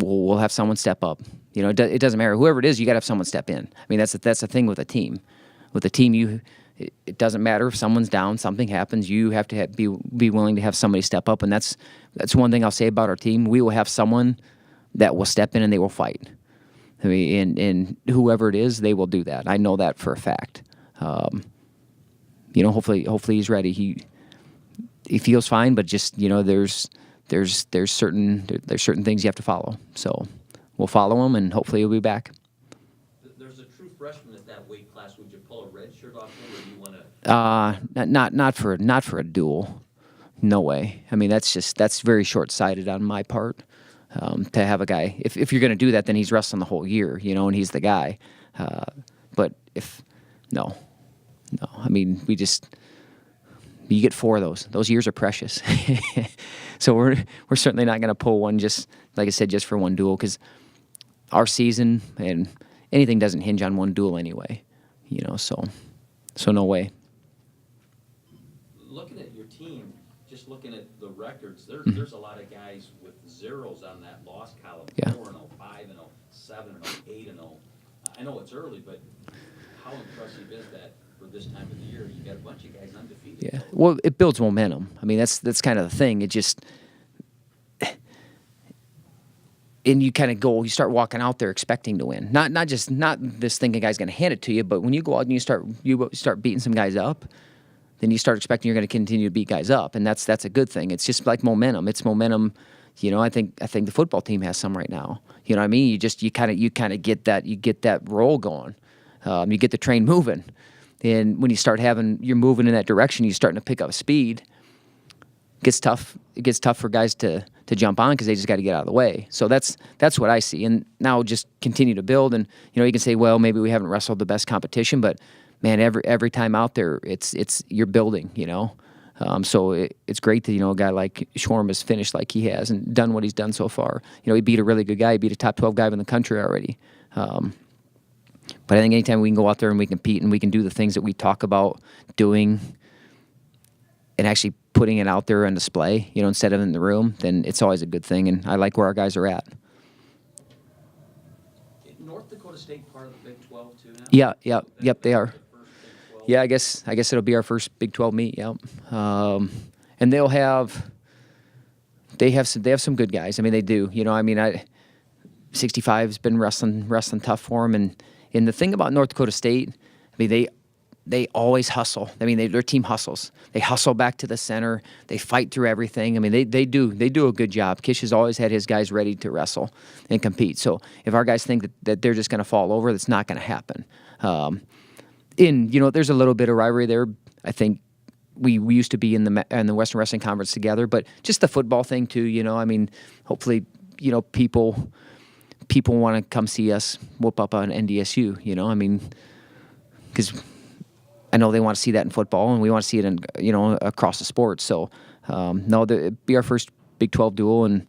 we'll have someone step up. You know, it doesn't matter whoever it is. You got to have someone step in. I mean, that's the thing with a team. With a team, it doesn't matter if someone's down, something happens. You have to be willing to have somebody step up, and that's one thing I'll say about our team. We will have someone that will step in and they will fight. I mean, and whoever it is, they will do that. I know that for a fact. You know, hopefully he's ready. He feels fine, but just, you know, there's certain things you have to follow. So we'll follow him, and hopefully he'll be back. There's a true freshman at that weight class. Would you pull a red shirt off him, or do you want to? Not for a duel. No way. I mean, that's very short-sighted on my part. To have a guy, if you're going to do that, then he's wrestling the whole year, you know, and he's the guy. But no. I mean, you get 4 of those. Those years are precious. So we're certainly not going to pull one, just like I said, just for one duel, because our season and anything doesn't hinge on one duel anyway, you know. So no way. Looking at your team, just looking at the records, there's a lot of guys with zeros on that loss column. Yeah. 4-0, 5-0, 7-0, 8-0. I know it's early, but how impressive is that for this time of the year? You got a bunch of guys undefeated. Yeah. Well, it builds momentum. I mean, that's kind of the thing. It just, and you kind of you start walking out there expecting to win. Not this thinking a guy's going to hand it to you, but when you go out and you start beating some guys up, then you start expecting you're going to continue to beat guys up, and that's a good thing. It's just like momentum. It's momentum. You know, I think the football team has some right now. You know what I mean? You kind of get that roll going. You get the train moving, and when you're moving in that direction, you're starting to pick up speed. It gets tough for guys to jump on because they just got to get out of the way. So that's what I see. And now just continue to build. And you know, you can say, well, maybe we haven't wrestled the best competition, but man, every time out there, it's you're building. You know. So it's great that, you know, a guy like Schwarm has finished like he has and done what he's done so far. You know, he beat a really good guy. He beat a top 12 guy in the country already. But I think anytime we can go out there and we compete and we can do the things that we talk about doing and actually putting it out there on display, you know, instead of in the room, then it's always a good thing. And I like where our guys are at. North Dakota State part of the Big 12 too Yeah, now? yep, they are. Yeah, I guess it'll be our first Big 12 meet. Yeah, and they have some good guys. I mean, they do. You know, I mean, 65's been wrestling tough for them, and the thing about North Dakota State, I mean, they always hustle. I mean, their team hustles. They hustle back to the center. They fight through everything. I mean, they do a good job. Kish has always had his guys ready to wrestle and compete. So if our guys think that they're just going to fall over, that's not going to happen. And you know, there's a little bit of rivalry there. I think we used to be in the Western Wrestling Conference together, but just the football thing too. You know, I mean, hopefully, you know, people want to come see us whoop up on NDSU. You know, I mean, because I know they want to see that in football, and we want to see it in, you know, across the sport. So no, it'd be our first Big 12 duel, and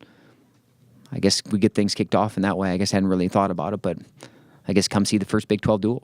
I guess we get things kicked off in that way. I guess I hadn't really thought about it, but I guess come see the first Big 12 duel.